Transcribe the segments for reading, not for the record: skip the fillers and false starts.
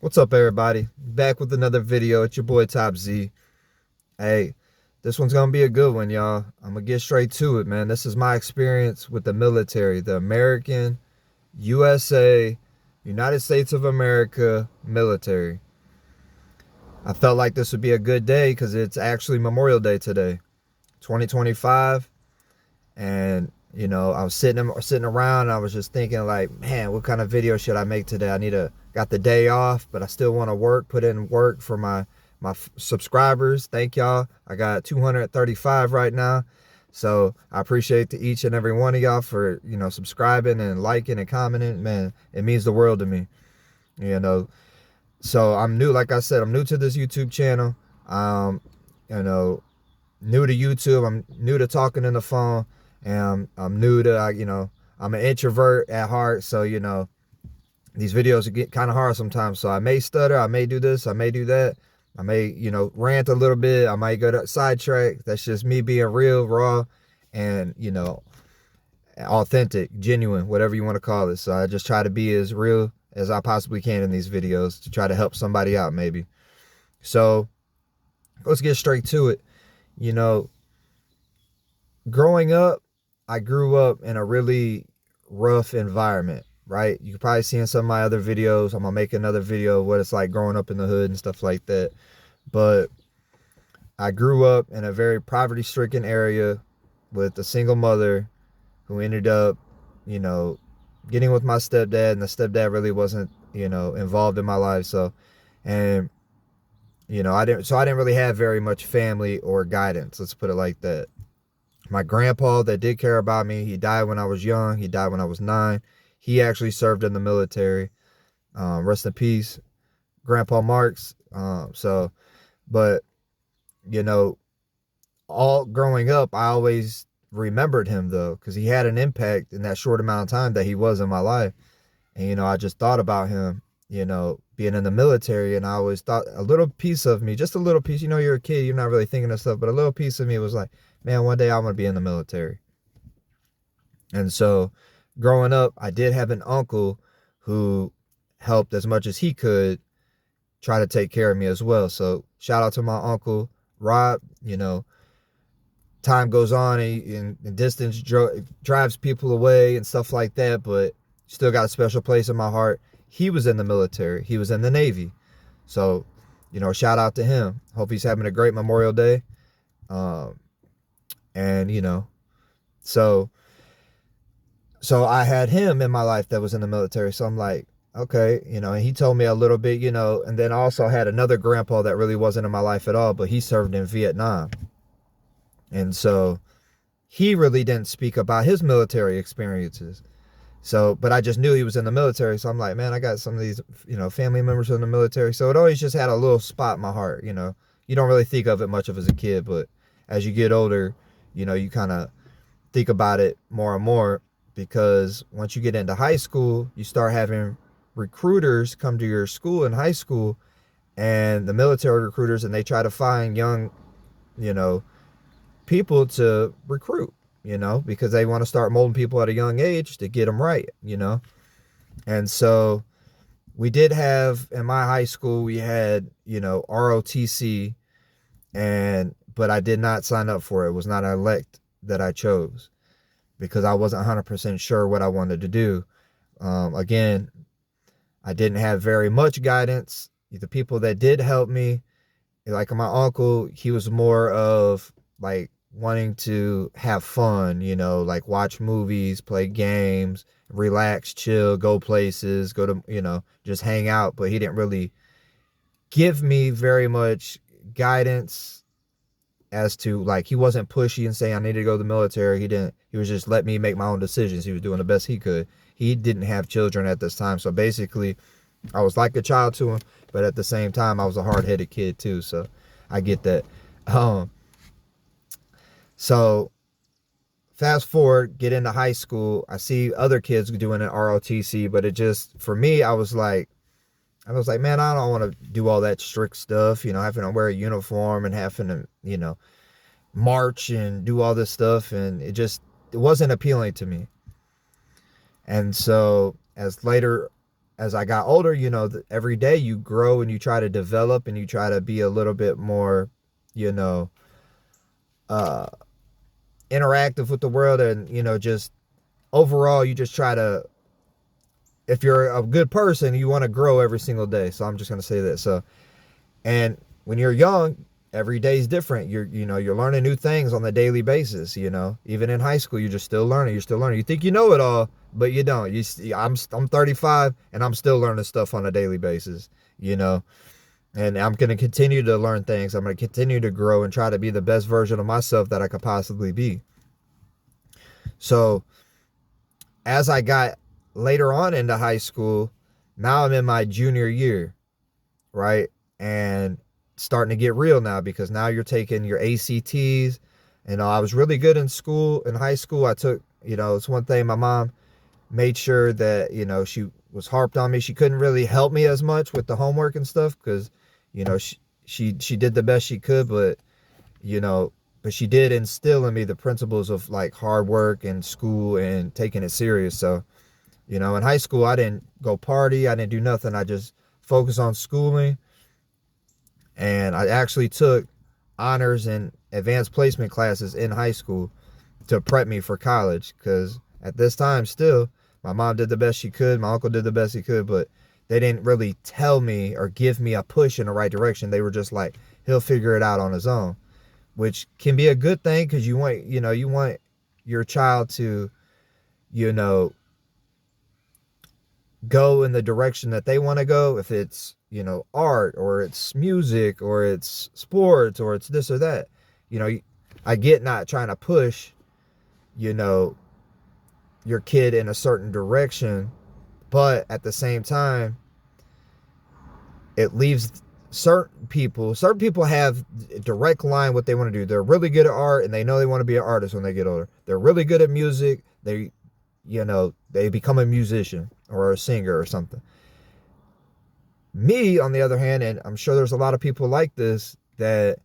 What's up, everybody? Back with another video. It's your boy Top Z. Hey, this one's gonna be a good one, y'all. I'm gonna get straight to it, man. This is my experience with the military, the American, USA, United States of America military. I felt like this would be a good day because it's actually Memorial Day today, 2025. And I was sitting around and I was just thinking like, man, what kind of video should I make today? Got the day off, but I still want to put in work for my subscribers. Thank y'all. I got 235 right now. So I appreciate each and every one of y'all for, subscribing and liking and commenting. Man, it means the world to me. You know. So I'm new, like I said, I'm new to this YouTube channel. You know, new to YouTube. I'm new to talking in the phone. And I'm new to, I'm an introvert at heart. So, these videos get kind of hard sometimes. So I may stutter. I may do this. I may do that. I may, rant a little bit. I might go to sidetrack. That's just me being real, raw, and, authentic, genuine, whatever you want to call it. So I just try to be as real as I possibly can in these videos to try to help somebody out, maybe. So let's get straight to it. Growing up, I grew up in a really rough environment, right? You can probably see in some of my other videos. I'm gonna make another video of what it's like growing up in the hood and stuff like that. But I grew up in a very poverty-stricken area with a single mother who ended up, getting with my stepdad, and the stepdad really wasn't, involved in my life. And I didn't really have very much family or guidance. Let's put it like that. My grandpa that did care about me, he died when I was young. He died when I was 9. He actually served in the military. Rest in peace, Grandpa Marks. But, all growing up, I always remembered him, though, because he had an impact in that short amount of time that he was in my life. And, I just thought about him, being in the military. And I always thought a little piece of me, just a little piece, you're a kid, you're not really thinking of stuff, but a little piece of me was like, man, one day I'm going to be in the military. And so growing up, I did have an uncle who helped as much as he could try to take care of me as well. So shout out to my uncle, Rob. Time goes on and distance drives people away and stuff like that, but still got a special place in my heart. He was in the military. He was in the Navy. So, shout out to him. Hope he's having a great Memorial Day. And so I had him in my life that was in the military. So I'm like, okay, and he told me a little bit, and then I also had another grandpa that really wasn't in my life at all, but he served in Vietnam. And so he really didn't speak about his military experiences. So, but I just knew he was in the military. So I'm like, man, I got some of these, family members in the military. So it always just had a little spot in my heart. You don't really think of it much of as a kid, but as you get older, you kind of think about it more and more, because once you get into high school, you start having recruiters come to your school in high school, and the military recruiters, and they try to find young, people to recruit, because they want to start molding people at a young age to get them right, And so we did have, in my high school, we had, ROTC, but I did not sign up for it. It was not an elect that I chose because I wasn't 100% sure what I wanted to do. Again, I didn't have very much guidance. The people that did help me, like my uncle, he was more of like wanting to have fun, like watch movies, play games, relax, chill, go places, go to, just hang out. But he didn't really give me very much guidance as to, like, he wasn't pushy and saying I need to go to the military. He was just letting me make my own decisions. He was doing the best he could. He didn't have children at this time. So basically I was like a child to him, but at the same time I was a hard-headed kid too. So I get that. So fast forward, get into high school. I see other kids doing an ROTC, but it just, for me, I was like, man, I don't want to do all that strict stuff, having to wear a uniform and having to, march and do all this stuff. And it wasn't appealing to me. And so as later as I got older, every day you grow and you try to develop and you try to be a little bit more, you know, uh, interactive with the world. And, just overall, you just try to, if you're a good person, you want to grow every single day. So I'm just going to say that. So, and when you're young, every day is different. You're learning new things on a daily basis. Even in high school, you're just still learning. You're still learning. You think you know it all, but you don't. I'm 35 and I'm still learning stuff on a daily basis. And I'm going to continue to learn things. I'm going to continue to grow and try to be the best version of myself that I could possibly be. So as I got later on into high school, now I'm in my junior year, right? And starting to get real now, because now you're taking your ACTs. I was really good in school. In high school, I took, it's one thing my mom made sure that, she was harped on me. She couldn't really help me as much with the homework and stuff because, she did the best she could, but she did instill in me the principles of like hard work and school and taking it serious. So, in high school, I didn't go party. I didn't do nothing. I just focused on schooling. And I actually took honors and advanced placement classes in high school to prep me for college. Because at this time still, my mom did the best she could. My uncle did the best he could. But they didn't really tell me or give me a push in the right direction. They were just like, he'll figure it out on his own. Which can be a good thing because you want your child to, go in the direction that they want to go. If it's, art or it's music or it's sports or it's this or that, I get not trying to push, your kid in a certain direction, but at the same time, it leaves certain people have a direct line what they want to do. They're really good at art and they know they want to be an artist when they get older. They're really good at music. They become a musician or a singer or something. Me, on the other hand, and I'm sure there's a lot of people like this that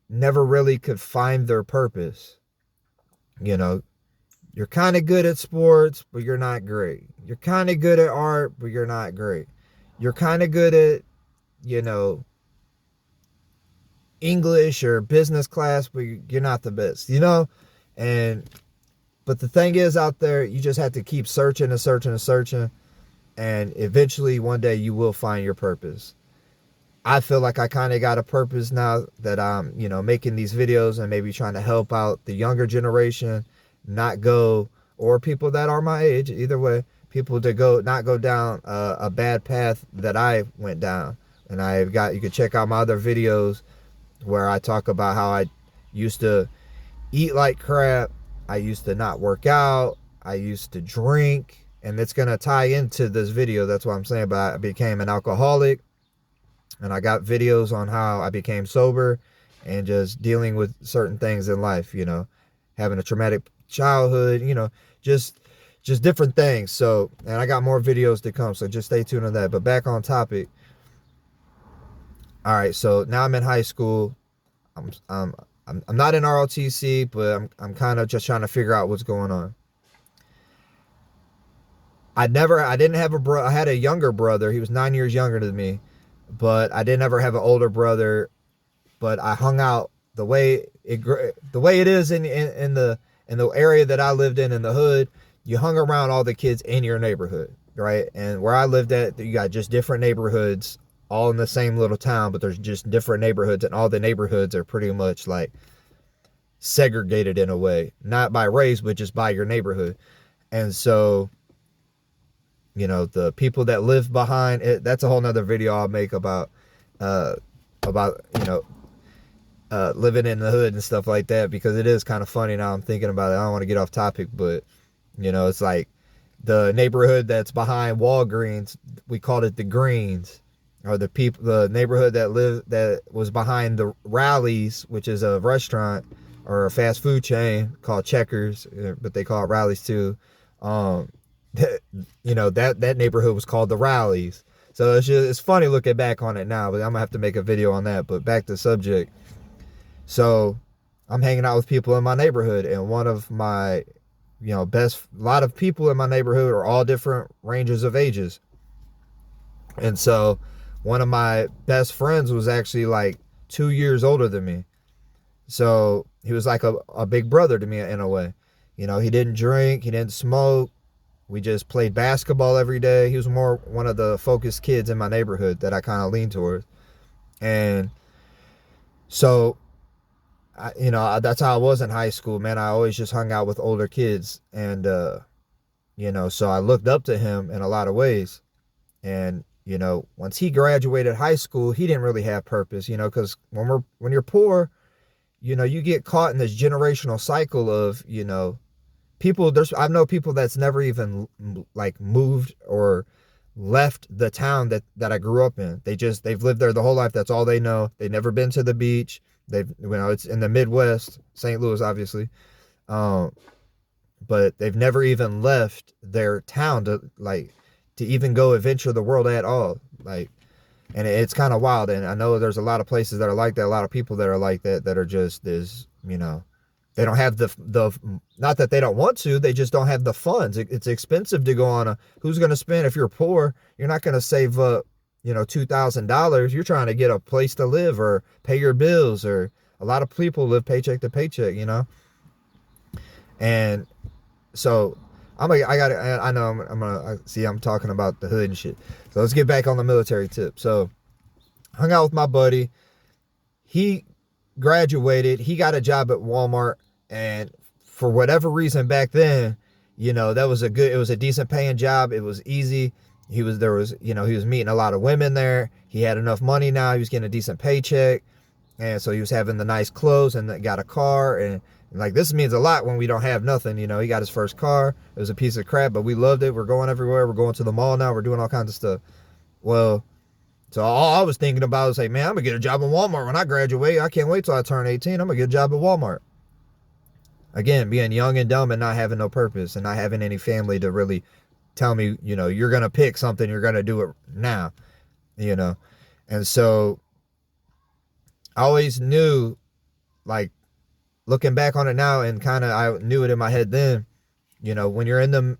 never really could find their purpose. You're kind of good at sports, but you're not great. You're kind of good at art, but you're not great. You're kind of good at, English or business class, but you're not the best, But the thing is, out there, you just have to keep searching and searching and searching. And eventually, one day, you will find your purpose. I feel like I kind of got a purpose now that I'm, making these videos and maybe trying to help out the younger generation, or people that are my age, either way, people to not go down a bad path that I went down. And you can check out my other videos where I talk about how I used to eat like crap. I used to not work out. I used to drink. And it's going to tie into this video. That's what I'm saying. But I became an alcoholic. And I got videos on how I became sober and just dealing with certain things in life, having a traumatic childhood, just different things. So, and I got more videos to come. So just stay tuned on that. But back on topic. All right. So now I'm in high school. I'm not in ROTC, but I'm kind of just trying to figure out what's going on. I didn't have I had a younger brother. He was 9 years younger than me, but I didn't ever have an older brother. But I hung out the way it is in the area that I lived in the hood. You hung around all the kids in your neighborhood, right? And where I lived at, you got just different neighborhoods, all in the same little town, but there's just different neighborhoods, and all the neighborhoods are pretty much like segregated in a way, not by race, but just by your neighborhood. And so, the people that live behind it, that's a whole nother video I'll make about living in the hood and stuff like that, because it is kind of funny now I'm thinking about it. I don't want to get off topic, but it's like the neighborhood that's behind Walgreens, we called it the Greens. Or the neighborhood that was behind the Rallies, which is a restaurant or a fast food chain called Checkers, but they call it Rallies too. That neighborhood was called the Rallies. So it's funny looking back on it now, but I'm gonna have to make a video on that. But back to the subject. So I'm hanging out with people in my neighborhood, and one of my a lot of people in my neighborhood are all different ranges of ages. And so one of my best friends was actually like 2 years older than me. So he was like a big brother to me in a way. He didn't drink, he didn't smoke. We just played basketball every day. He was more one of the focused kids in my neighborhood that I kind of leaned towards. And so, that's how I was in high school, man. I always just hung out with older kids. And, so I looked up to him in a lot of ways. And, once he graduated high school, he didn't really have purpose, because when you're poor, you get caught in this generational cycle of, people. I know people that's never even like moved or left the town that I grew up in. They've lived there the whole life. That's all they know. They've never been to the beach. It's in the Midwest, St. Louis, obviously. Um, but they've never even left their town to even go adventure the world at all. And it's kind of wild. And I know there's a lot of places that are like that, a lot of people that are like that are just this, they don't have the not that they don't want to, they just don't have the funds. It's expensive to go on who's going to spend, if you're poor, you're not going to save up, $2,000. You're trying to get a place to live or pay your bills, or a lot of people live paycheck to paycheck, And so I'm talking about the hood and shit. So let's get back on the military tip. So hung out with my buddy. He graduated. He got a job at Walmart, and for whatever reason back then, it was a decent paying job. It was easy. He was meeting a lot of women there. He had enough money now. He was getting a decent paycheck. And so he was having the nice clothes and got a car. And like, this means a lot when we don't have nothing. He got his first car. It was a piece of crap, but we loved it. We're going everywhere. We're going to the mall now. We're doing all kinds of stuff. Well, so all I was thinking about was like, man, I'm going to get a job at Walmart when I graduate. I can't wait till I turn 18. I'm going to get a job at Walmart. Again, being young and dumb and not having no purpose and not having any family to really tell me, you're going to pick something, you're going to do it now, And so I always knew, like, looking back on it now, and kind of I knew it in my head then, when you're in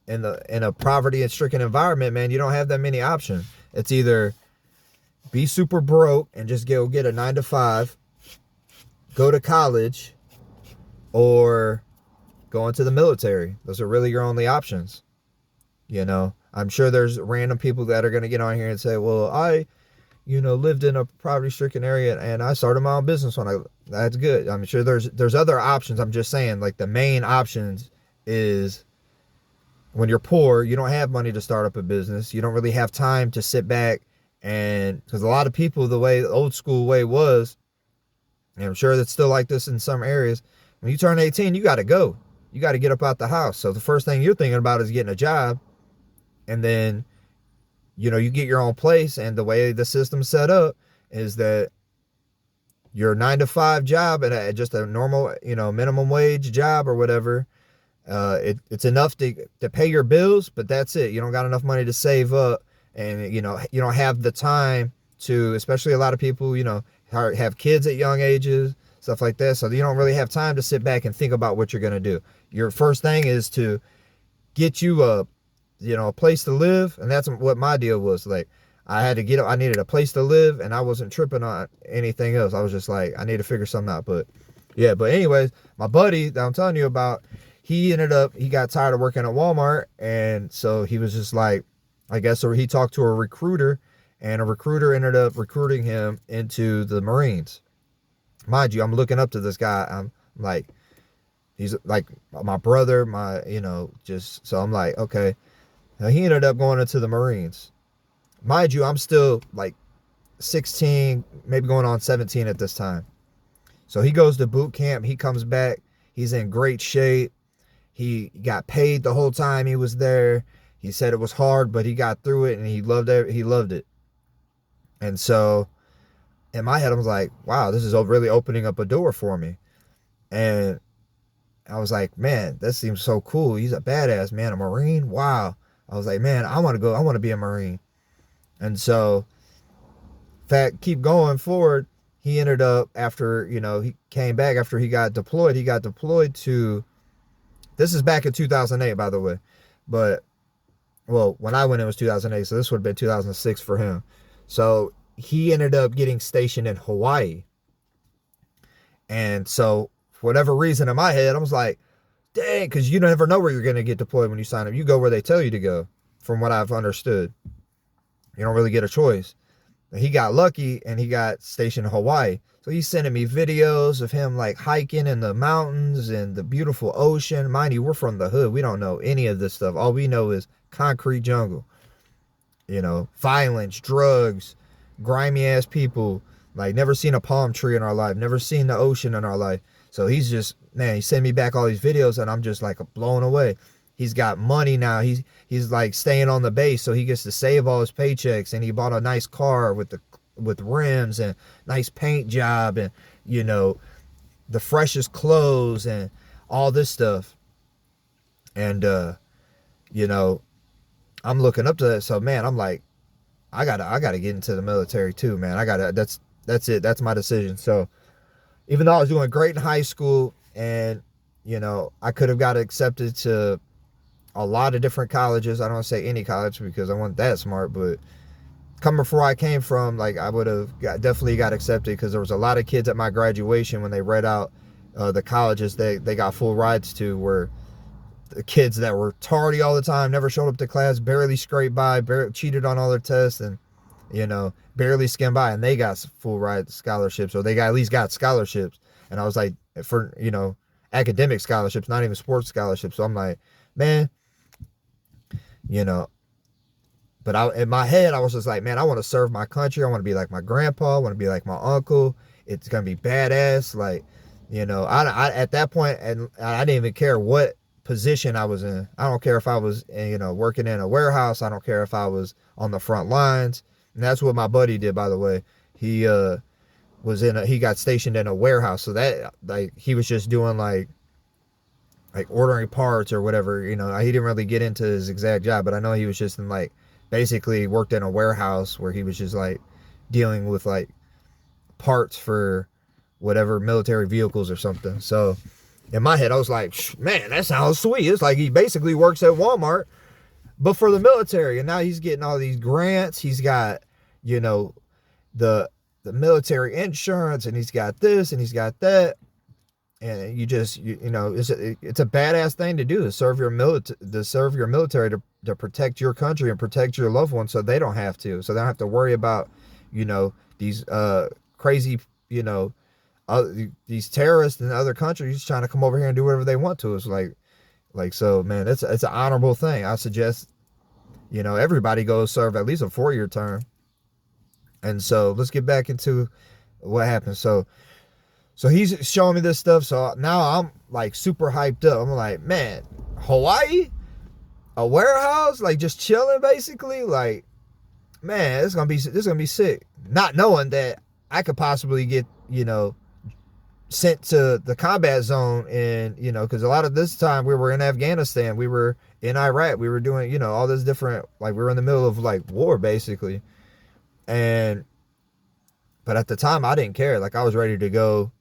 a poverty and stricken environment, man, you don't have that many options. It's either be super broke and just go get a 9 to 5, go to college, or go into the military. Those are really your only options. I'm sure there's random people that are going to get on here and say, well, I lived in a poverty-stricken area and I started my own business that's good. I'm sure there's other options. I'm just saying, like, the main options is when you're poor, you don't have money to start up a business. You don't really have time to sit back, and because a lot of people, the old school way was, and I'm sure that's still like this in some areas, when you turn 18, you got to go. You got to get up out the house. So the first thing you're thinking about is getting a job, and then you get your own place. And the way the system's set up is that your 9 to 5 job and just a normal, minimum wage job or whatever, it's enough to pay your bills, but that's it. You don't got enough money to save up, and you don't have the time to, especially a lot of people, have kids at young ages, stuff like that. So you don't really have time to sit back and think about what you're going to do. Your first thing is to get you a place to live. And that's what my deal was. Like, I needed a place to live, and I wasn't tripping on anything else. I was just like, I need to figure something out. But anyways, my buddy that I'm telling you about, he got tired of working at Walmart. And so he was just like, I guess, so he talked to a recruiter, and a recruiter ended up recruiting him into the Marines. Mind you, I'm looking up to this guy. I'm like, he's like my brother, so I'm like, okay. Now he ended up going into the Marines. Mind you, I'm still like 16, maybe going on 17 at this time. So he goes to boot camp. He comes back. He's in great shape. He got paid the whole time he was there. He said it was hard, but he got through it, and he loved it. He loved it. And so in my head, I was like, wow, this is really opening up a door for me. And I was like, man, that seems so cool. He's a badass, man, a Marine. Wow. I was like, man, I want to be a Marine. And so, keep going forward. He ended up, after, he came back after he got deployed to This is back in 2008, by the way. But, well, when I went, it was 2008. So this would have been 2006 for him. So he ended up getting stationed in Hawaii. And so, for whatever reason in my head, I was like, dang, because you never know where you're going to get deployed when you sign up. You go where they tell you to go, from what I've understood. You don't really get a choice. He got lucky and he got stationed in Hawaii. So he's sending me videos of him like hiking in the mountains and the beautiful ocean. Mind you, we're from the hood. We don't know any of this stuff. All we know is concrete jungle. You know, violence, drugs, grimy ass people. Like, never seen a palm tree in our life. Never seen the ocean in our life. So he's just, man, he sent me back all these videos and I'm just like blown away. He's got money now. He's like staying on the base, so he gets to save all his paychecks. And he bought a nice car with rims and nice paint job, and you know, the freshest clothes and all this stuff. And you know, I'm looking up to that. So man, I'm like, I gotta get into the military too, man. That's it. That's my decision. So even though I was doing great in high school, and you know, I could have got accepted to a lot of different colleges. I don't say any college because I wasn't that smart, but coming from where I came from, like, I would have definitely got accepted, because there was a lot of kids at my graduation when they read out the colleges they got full rides to, were the kids that were tardy all the time, never showed up to class, barely scraped by, cheated on all their tests, and you know, barely skimmed by, and they got full ride scholarships, or they got, at least got scholarships. And I was like, for, you know, academic scholarships, not even sports scholarships. So I'm like, man, you know, but in my head, I was just like, man, I want to serve my country. I want to be like my grandpa. I want to be like my uncle. It's going to be badass. Like, you know, I at that point, and I didn't even care what position I was in. I don't care if I was, you know, working in a warehouse. I don't care if I was on the front lines. And that's what my buddy did, by the way. He he got stationed in a warehouse. So that, like, he was just doing like ordering parts or whatever. You know, he didn't really get into his exact job, but I know he was just in like, basically worked in a warehouse where he was just like dealing with like parts for whatever military vehicles or something. So in my head, I was like, man, that sounds sweet. It's like he basically works at Walmart, but for the military. And now he's getting all these grants. He's got, you know, the military insurance, and he's got this and he's got that. And you just, you know, it's a badass thing to do, to serve your military, to protect your country and protect your loved ones, so they don't have to. So they don't have to worry about, you know, these crazy, you know, these terrorists in other countries trying to come over here and do whatever they want to us. Like, so, man, it's an honorable thing. I suggest, you know, everybody go serve at least a 4-year term. And so let's get back into what happened. So he's showing me this stuff. So now I'm like super hyped up. I'm like, man, Hawaii, a warehouse, like just chilling basically. Like, man, this is gonna be sick. Not knowing that I could possibly get, you know, sent to the combat zone, and you know, because a lot of this time we were in Afghanistan, we were in Iraq, we were doing, you know, all this different, like, we were in the middle of like war basically. But at the time I didn't care. Like, I was ready to go,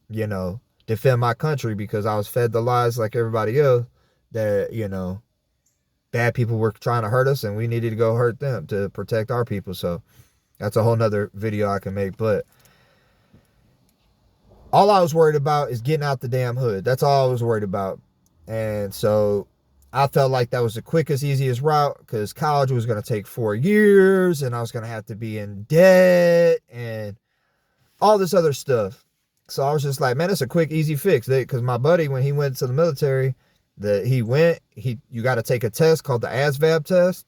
you know, defend my country, because I was fed the lies like everybody else that, you know, bad people were trying to hurt us and we needed to go hurt them to protect our people. So that's a whole nother video I can make. But all I was worried about is getting out the damn hood. That's all I was worried about. And so I felt like that was the quickest, easiest route, because college was going to take 4 years and I was going to have to be in debt and all this other stuff. So I was just like, man, it's a quick, easy fix. Because my buddy, when he went to the military, you got to take a test called the ASVAB test.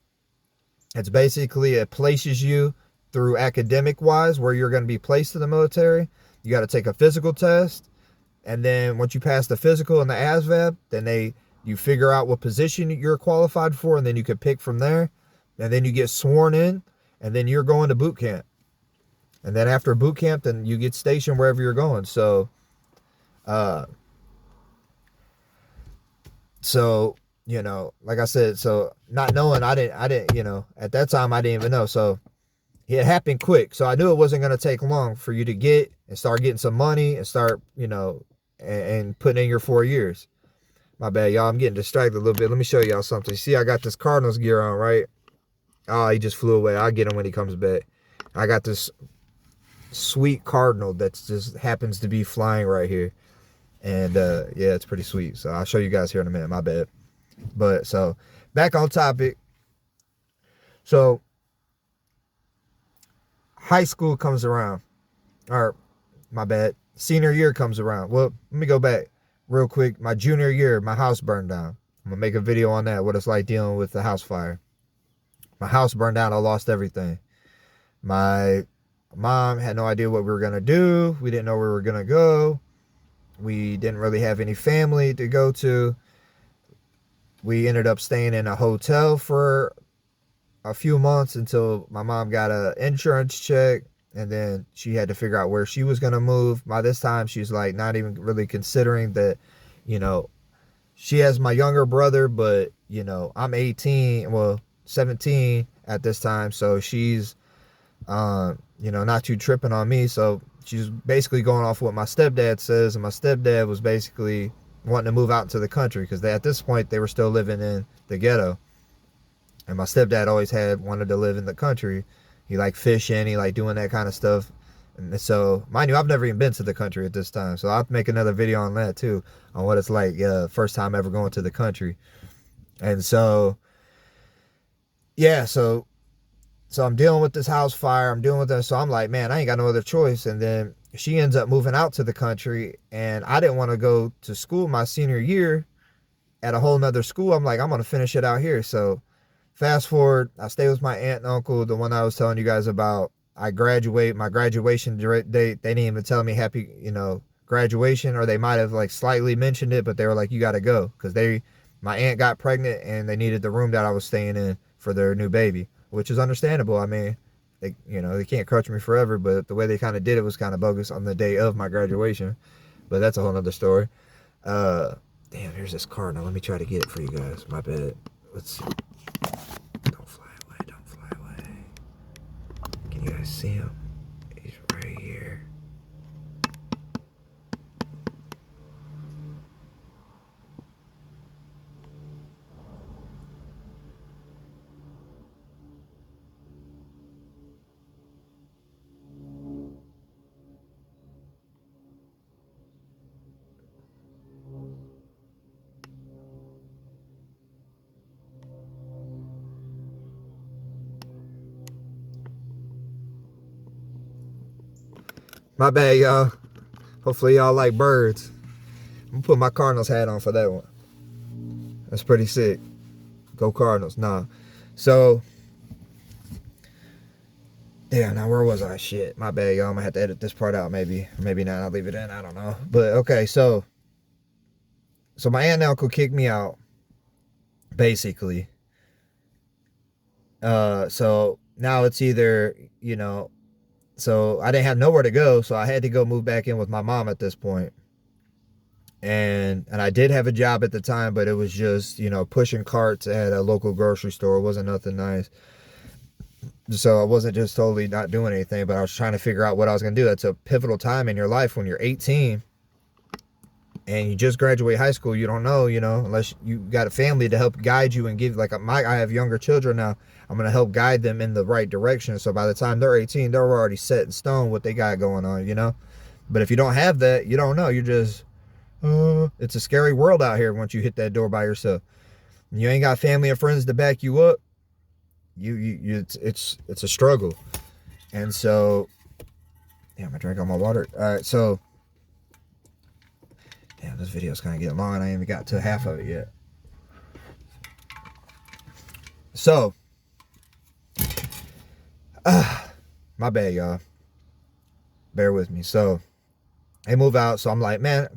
It's basically, it places you through academic wise where you're going to be placed in the military. You got to take a physical test. And then once you pass the physical and the ASVAB, then you figure out what position you're qualified for, and then you can pick from there. And then you get sworn in, and then you're going to boot camp. And then after boot camp, then you get stationed wherever you're going. So, you know, like I said, so not knowing, I didn't, you know, at that time, I didn't even know. So it happened quick. So I knew it wasn't going to take long for you to get and start getting some money and start, you know, and putting in your 4 years. My bad, y'all. I'm getting distracted a little bit. Let me show y'all something. See, I got this Cardinals gear on, right? Oh, he just flew away. I'll get him when he comes back. I got this sweet Cardinal that just happens to be flying right here. And yeah, it's pretty sweet. So I'll show you guys here in a minute. My bad. But so back on topic. So high school comes around. Or my bad. Senior year comes around. Well, let me go back real quick. My junior year, my house burned down. I'm gonna make a video on that, what it's like dealing with the house fire. My house burned down. I lost everything. My mom had no idea what we were gonna do. We didn't know where we were gonna go. We didn't really have any family to go to. We ended up staying in a hotel for a few months until my mom got an insurance check, and then she had to figure out where she was going to move. By this time, she's like not even really considering that, you know, she has my younger brother, but, you know, I'm 18, well, 17 at this time. So she's, you know, not too tripping on me. So she's basically going off what my stepdad says. And my stepdad was basically wanting to move out into the country because at this point they were still living in the ghetto. And my stepdad always had wanted to live in the country. He liked fishing. He liked doing that kind of stuff. And so, mind you, I've never even been to the country at this time. So I'll make another video on that too, on what it's like, first time ever going to the country. And so, yeah, so I'm dealing with this house fire. I'm dealing with this. So I'm like, man, I ain't got no other choice. And then she ends up moving out to the country. And I didn't want to go to school my senior year at a whole nother school. I'm like, I'm going to finish it out here. So fast forward, I stay with my aunt and uncle, the one I was telling you guys about. I graduate, my graduation date, they didn't even tell me happy, graduation, or they might have like slightly mentioned it, but they were like, you got to go. Because my aunt got pregnant and they needed the room that I was staying in for their new baby, which is understandable. I mean, they can't crutch me forever, but the way they kind of did it was kind of bogus on the day of my graduation. But that's a whole nother story. Damn, here's this card. Now let me try to get it for you guys. My bad. Let's see. Don't fly away. Don't fly away. Can you guys see him? He's right here. My bad, y'all. Hopefully y'all like birds. I'm gonna put my Cardinals hat on for that one. That's pretty sick. Go Cardinals. Nah. So, yeah, now where was I? Shit. My bad, y'all. I'm gonna have to edit this part out maybe. Maybe not. I'll leave it in. I don't know. But okay, so my aunt and uncle kicked me out, basically. So now it's either, so I didn't have nowhere to go, so I had to go move back in with my mom at this point. And I did have a job at the time, but it was just, pushing carts at a local grocery store. It wasn't nothing nice. So I wasn't just totally not doing anything, but I was trying to figure out what I was going to do. That's a pivotal time in your life when you're 18 and you just graduate high school. You don't know, unless you got a family to help guide you and give, like I have younger children now. I'm going to help guide them in the right direction. So by the time they're 18, they're already set in stone what they got going on, But if you don't have that, you don't know. You're just, it's a scary world out here once you hit that door by yourself. You ain't got family and friends to back you up. It's a struggle. And so, damn, I drank all my water. All right, so, damn, this video's kind of getting long and I ain't even got to half of it yet. So, my bad, y'all. Bear with me. So, they move out. So I'm like, man,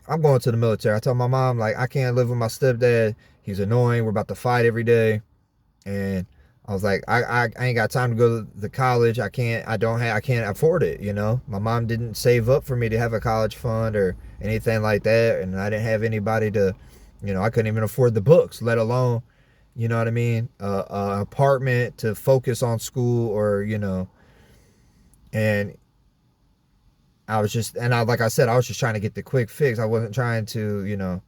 I'm going to the military. I told my mom, like, I can't live with my stepdad. He's annoying. We're about to fight every day. And I was like, I ain't got time to go to college. I can't afford it. My mom didn't save up for me to have a college fund or anything like that. And I didn't have anybody to, I couldn't even afford the books, let alone, you know what I mean? A apartment to focus on school or, and I was just, like I said, I was just trying to get the quick fix. I wasn't trying to,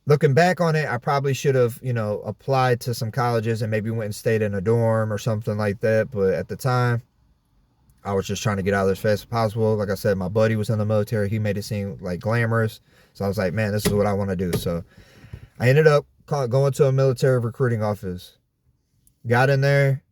looking back on it, I probably should have, applied to some colleges and maybe went and stayed in a dorm or something like that. But at the time, I was just trying to get out of there as fast as possible. Like I said, my buddy was in the military. He made it seem like glamorous. So I was like, man, this is what I want to do. So I ended up going to a military recruiting office. Got in there.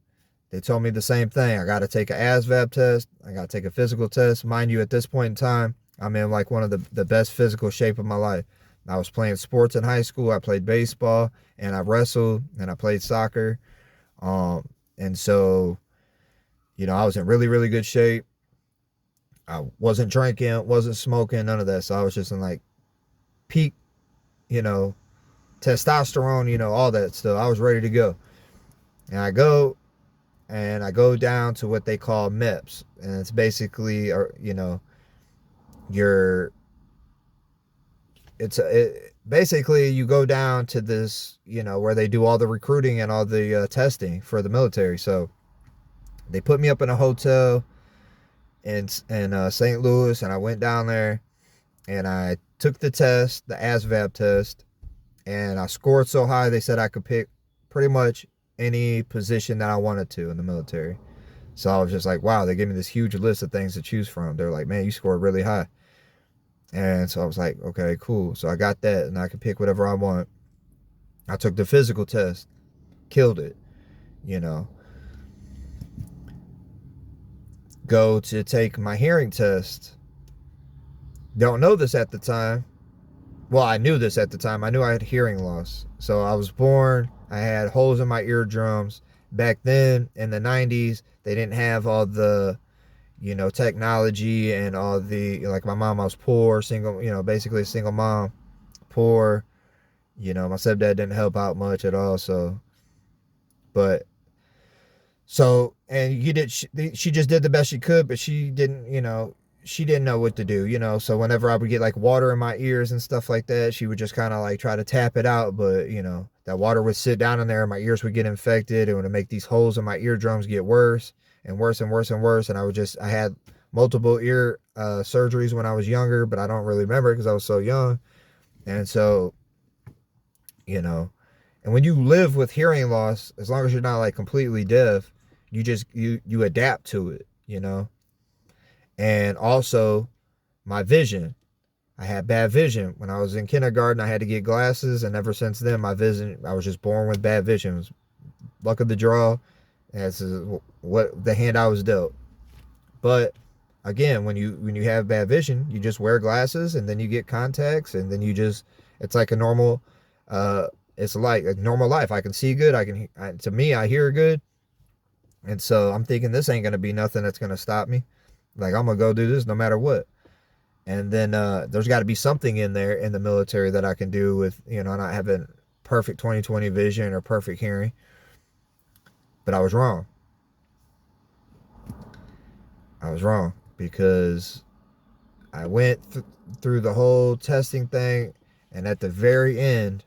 They told me the same thing. I got to take an ASVAB test. I got to take a physical test. Mind you, at this point in time, I'm in like one of the best physical shape of my life. I was playing sports in high school. I played baseball and I wrestled and I played soccer. And so, I was in really, really good shape. I wasn't drinking, wasn't smoking, none of that. So I was just in like peak, you know, testosterone, all that stuff. I was ready to go. And I go down to what they call MEPS. And it's basically, basically you go down to this, where they do all the recruiting and all the testing for the military. So they put me up in a hotel in St. Louis, and I went down there and I took the test, the ASVAB test, and I scored so high they said I could pick pretty much any position that I wanted to in the military. So I was just like, wow, they gave me this huge list of things to choose from. They're like, man, you scored really high. And so I was like, okay, cool. So I got that and I could pick whatever I want. I took the physical test, killed it, Go to take my hearing test. Don't know this at the time. Well, I knew this at the time. I knew I had hearing loss. So I was born, I had holes in my eardrums. Back then in the 90s, they didn't have all the, technology and all the, like my mom, I was poor, single, basically a single mom, poor. My stepdad didn't help out much at all. And she just did the best she could, but she didn't know what to do. So whenever I would get like water in my ears and stuff like that, she would just kind of like try to tap it out. But, that water would sit down in there and my ears would get infected. It would make these holes in my eardrums get worse and worse and worse and worse. And I had multiple ear surgeries when I was younger, but I don't really remember because I was so young. And so, and when you live with hearing loss, as long as you're not like completely deaf, you adapt to it, And also my vision. I had bad vision. When I was in kindergarten, I had to get glasses, and ever since then, my vision, I was just born with bad vision. It was luck of the draw. That's what the hand I was dealt. But again, when you have bad vision, you just wear glasses, and then you get contacts, and then it's like a normal, it's like a normal life. I can see good. To me, I hear good. And so I'm thinking this ain't going to be nothing that's going to stop me. Like, I'm going to go do this no matter what. And then there's got to be something in there in the military that I can do with, not having perfect 20/20 vision or perfect hearing. But I was wrong. I was wrong because I went through the whole testing thing. And at the very end,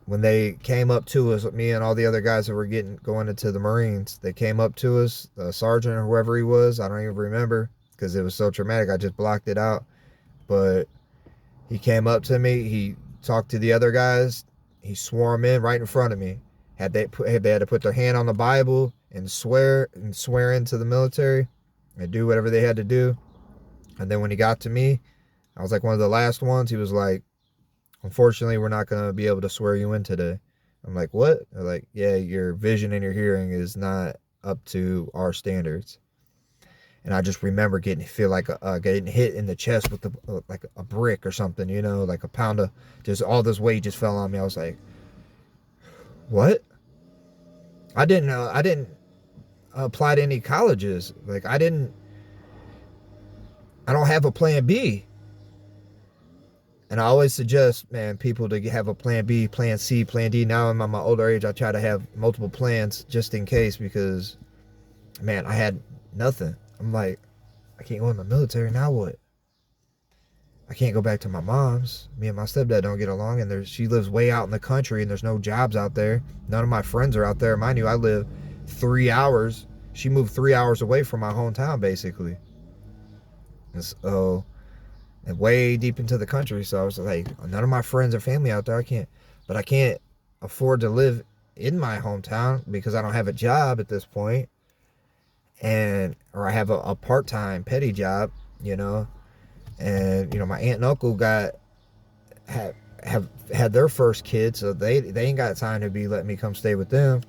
when they came up to us, me and all the other guys that were going into the Marines, they came up to us, the sergeant or whoever he was, I don't even remember because it was so traumatic. I just blocked it out. But he came up to me. He talked to the other guys. He swore them in right in front of me. They had to put their hand on the Bible and swear into the military and do whatever they had to do. And then when he got to me, I was like one of the last ones. He was like, unfortunately, we're not going to be able to swear you in today. I'm like, what? They're like, yeah, your vision and your hearing is not up to our standards. And I just remember getting hit in the chest with like a brick or something, like a pound of, just all this weight just fell on me. I was like, what? I didn't apply to any colleges. Like, I don't have a plan B. And I always suggest, man, people to have a plan B, plan C, plan D. Now I'm at my older age, I try to have multiple plans just in case because, man, I had nothing. I'm like, I can't go in the military, now what? I can't go back to my mom's. Me and my stepdad don't get along, and she lives way out in the country, and there's no jobs out there. None of my friends are out there. Mind you, I live 3 hours. She moved 3 hours away from my hometown, basically. And so, and way deep into the country. So I was like, none of my friends or family out there. I can't afford to live in my hometown because I don't have a job at this point, or I have a part-time petty job, you know. And my aunt and uncle have had their first kid, so they ain't got time to be letting me come stay with them.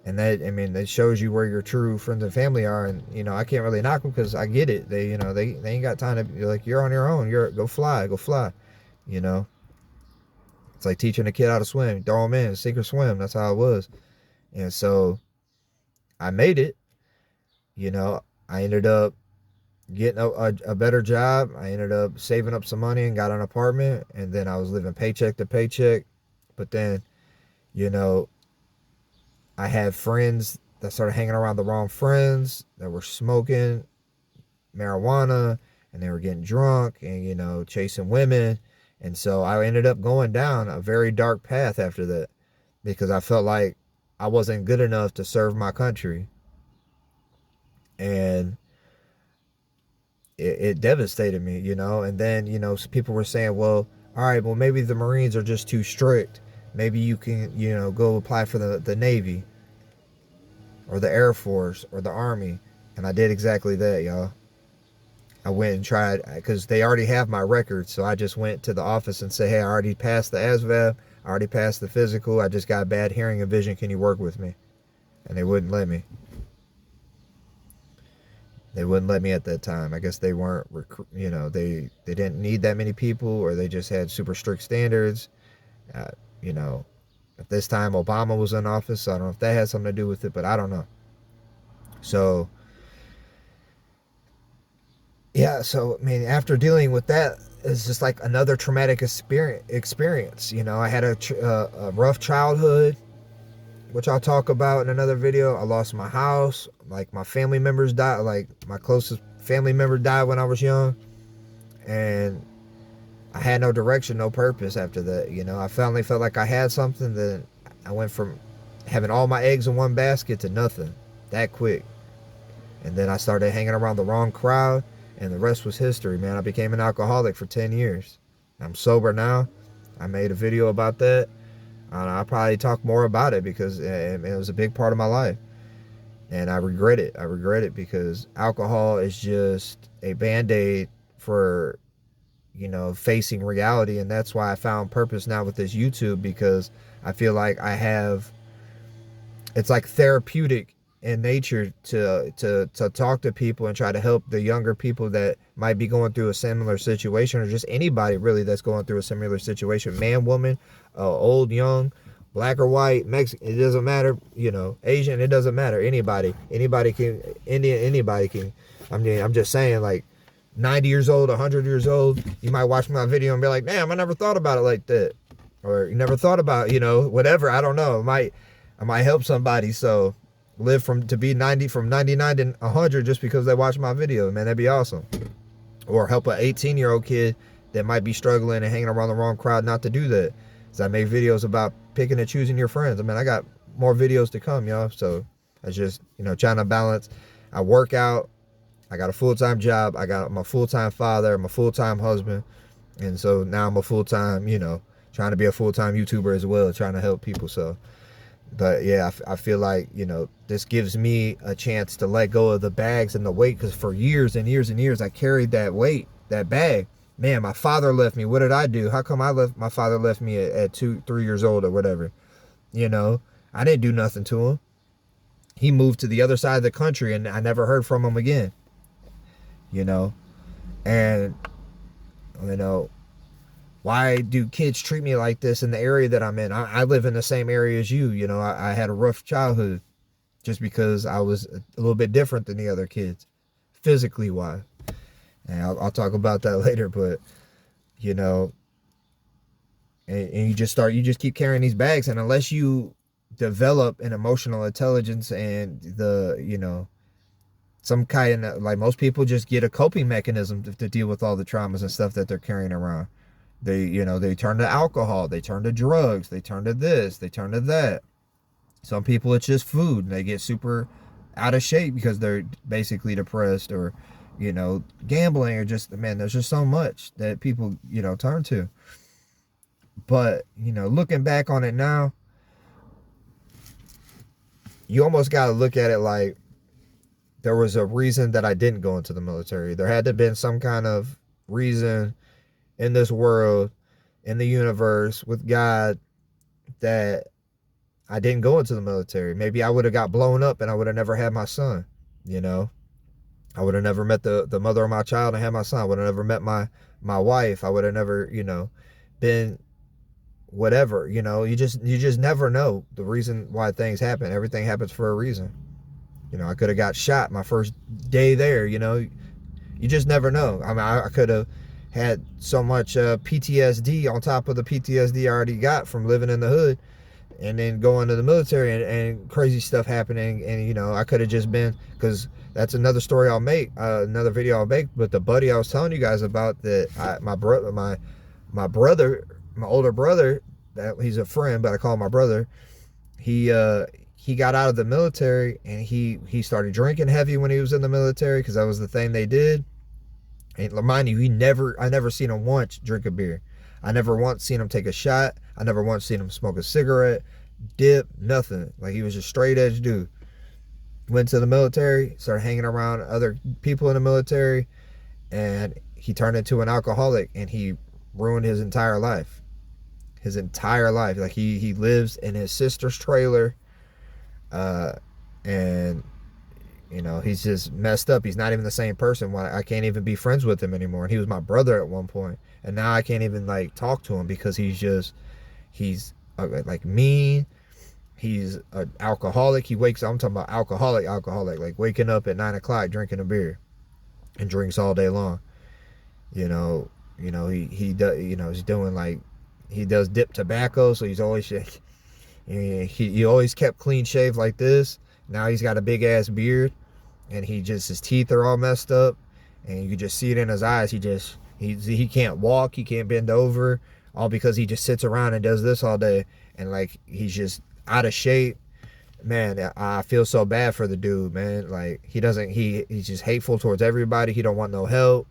And that shows you where your true friends and family are. And I can't really knock them because I get it. They ain't got time to be like, you're on your own. Go fly. You know, it's like teaching a kid how to swim. Throw them in, sink or swim. That's how it was. And so I made it. I ended up getting a better job. I ended up saving up some money and got an apartment. And then I was living paycheck to paycheck. But then, I had friends that started hanging around the wrong friends that were smoking marijuana, and they were getting drunk and, chasing women. And so I ended up going down a very dark path after that because I felt like I wasn't good enough to serve my country. And it devastated me, and then, people were saying, well, all right, well, maybe the Marines are just too strict. Maybe you can, go apply for the Navy or the Air Force or the Army. And I did exactly that, y'all. I went and tried because they already have my record. So I just went to the office and said, hey, I already passed the ASVAB. I already passed the physical. I just got bad hearing and vision. Can you work with me? And they wouldn't let me. They wouldn't let me at that time. I guess they weren't, they didn't need that many people, or they just had super strict standards. At this time Obama was in office, so I don't know if that had something to do with it, but I don't know. So yeah, so after dealing with that, it's just like another traumatic experience. I had a rough childhood, which I'll talk about in another video. I lost my house. Like, my family members died. Like, my closest family member died when I was young. And I had no direction, no purpose after that. I finally felt like I had something. Then I went from having all my eggs in one basket to nothing that quick. And then I started hanging around the wrong crowd, and the rest was history, man. I became an alcoholic for 10 years. I'm sober now. I made a video about that. I'll probably talk more about it because it was a big part of my life. And I regret it. I regret it because alcohol is just a Band-Aid for, facing reality. And that's why I found purpose now with this YouTube, because I feel like it's like therapeutic in nature to talk to people and try to help the younger people that might be going through a similar situation, or just anybody really that's going through a similar situation, man, woman, old, young, black or white, Mexican, it doesn't matter, Asian, it doesn't matter, anybody can, Indian, anybody can. I'm just saying, like, 90 years old, 100 years old, you might watch my video and be like, damn, I never thought about it like that, or you never thought about, whatever, I don't know, I might help somebody. So live from 99 to 100 just because they watch my video, man, that'd be awesome. Or help an 18-year-old kid that might be struggling and hanging around the wrong crowd not to do that. So I make videos about picking and choosing your friends. I got more videos to come, y'all. So I just, trying to balance. I work out. I got a full-time job. I'm a full-time father. I'm a full-time husband. And so now I'm a full-time, trying to be a full-time YouTuber as well, trying to help people. So, but yeah, I feel like, this gives me a chance to let go of the bags and the weight, because for years and years and years, I carried that weight, that bag. Man, my father left me. What did I do? How come my father left me at 2-3 years old or whatever? I didn't do nothing to him. He moved to the other side of the country and I never heard from him again. And, why do kids treat me like this in the area that I'm in? I live in the same area as you. I had a rough childhood just because I was a little bit different than the other kids, physically wise. And I'll talk about that later, but, and you just keep carrying these bags. And unless you develop an emotional intelligence and some kind of, like, most people just get a coping mechanism to deal with all the traumas and stuff that they're carrying around. They turn to alcohol, they turn to drugs, they turn to this, they turn to that. Some people, it's just food, and they get super out of shape because they're basically depressed, or, gambling, or just, man, there's just so much that people, turn to. But, looking back on it now, you almost got to look at it like there was a reason that I didn't go into the military. There had to have been some kind of reason in this world, in the universe, with God, that I didn't go into the military. Maybe I would have got blown up and I would have never had my son. You know, I would have never met the mother of my child and had my son. I would have never met my wife. I would have never, been whatever. You just never know the reason why things happen. Everything happens for a reason. I could have got shot my first day there. You just never know. I mean, I could have had so much PTSD on top of the PTSD I already got from living in the hood, and then going to the military, and crazy stuff happening. And I could have just been, because that's another story I'll make, another video I'll make. But the buddy I was telling you guys about, that my brother, my older brother, that he's a friend, but I call him my brother. He got out of the military, and he started drinking heavy when he was in the military, because that was the thing they did. And mind you, I never seen him once drink a beer. I never once seen him take a shot. I never once seen him smoke a cigarette, dip, nothing. Like, he was just straight edge dude. Went to the military, started hanging around other people in the military, and he turned into an alcoholic, and he ruined his entire life. His entire life. Like, he lives in his sister's trailer, and he's just messed up. He's not even the same person. I can't even be friends with him anymore. And he was my brother at one point, and now I can't even talk to him, because he's like mean. He's an alcoholic. He wakes up, I'm talking about alcoholic, like waking up at 9 o'clock drinking a beer, and drinks all day long. He does, he's doing, he does dip tobacco, so he's always, he always kept clean shaved like this. Now he's got a big ass beard, and his teeth are all messed up, and you can just see it in his eyes. He can't walk, he can't bend over, all because he just sits around and does this all day, and he's just out of shape. Man, I feel so bad for the dude, man. He's just hateful towards everybody. He don't want no help,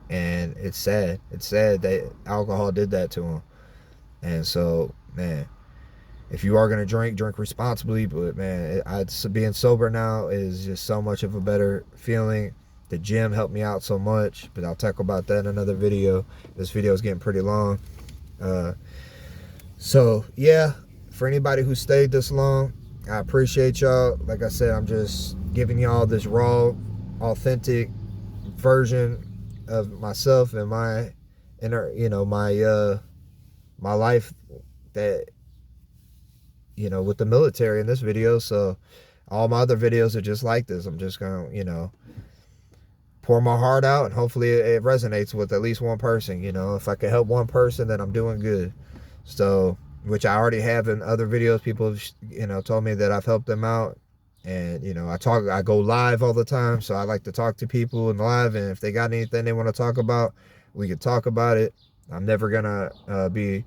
and it's sad. It's sad that alcohol did that to him. And so, man, if you are going to drink responsibly. But, man, being sober now is just so much of a better feeling. The gym helped me out so much, but I'll talk about that in another video. This video is getting pretty long. So, yeah, for anybody who stayed this long, I appreciate y'all. Like I said, I'm just giving y'all this raw, authentic version of myself and my inner, my life, that, with the military in this video. So all my other videos are just like this. I'm just going to, pour my heart out, and hopefully it resonates with at least one person. If I can help one person, then I'm doing good. So, which I already have in other videos. People have, told me that I've helped them out. And, I go live all the time. So I like to talk to people in live. And if they got anything they want to talk about, we can talk about it. I'm never going to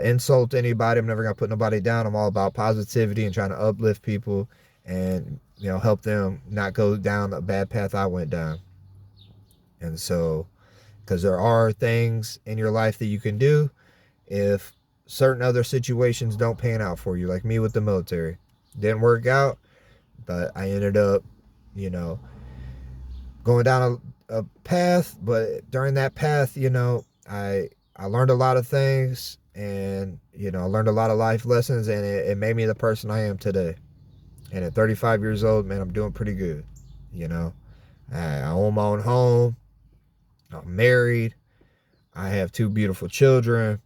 insult anybody. I'm never going to put nobody down. I'm all about positivity and trying to uplift people, and, help them not go down a bad path I went down. And so, because there are things in your life that you can do if certain other situations don't pan out for you, like me with the military. Didn't work out, but I ended up, going down a path. But during that path, I learned a lot of things, and, I learned a lot of life lessons, and it made me the person I am today. And at 35 years old, man, I'm doing pretty good. I own my own home. I'm married. I have 2 beautiful children,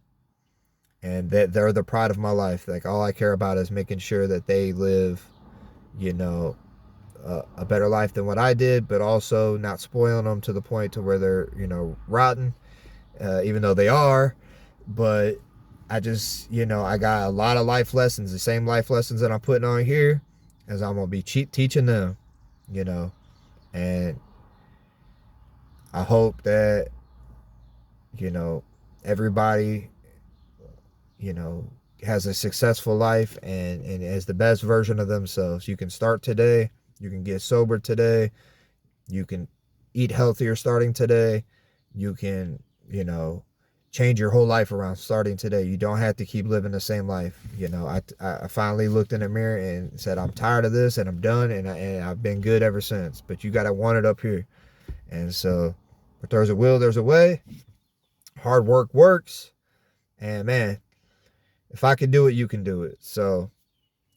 and that they're the pride of my life. Like, all I care about is making sure that they live, a better life than what I did, but also not spoiling them to the point to where they're, rotten, even though they are. But I just, I got a lot of life lessons, the same life lessons that I'm putting on here, as I'm going to be teaching them, and I hope that, everybody, has a successful life, and is the best version of themselves. You can start today. You can get sober today. You can eat healthier starting today. You can, change your whole life around starting today. You don't have to keep living the same life. I finally looked in the mirror and said, I'm tired of this and I'm done. And I've been good ever since. But you got to want it up here. And so, if there's a will, there's a way. Hard work works. And man, if I can do it, you can do it. So,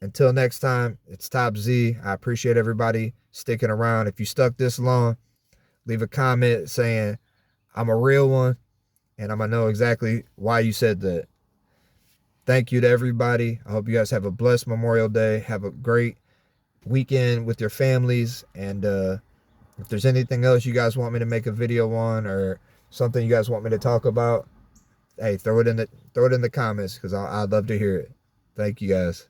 until next time, it's Top Z. I appreciate everybody sticking around. If you stuck this long, leave a comment saying, I'm a real one, and I'm going to know exactly why you said that. Thank you to everybody. I hope you guys have a blessed Memorial Day. Have a great weekend with your families. And if there's anything else you guys want me to make a video on, or something you guys want me to talk about, hey, throw it in the comments, because I'd love to hear it. Thank you guys.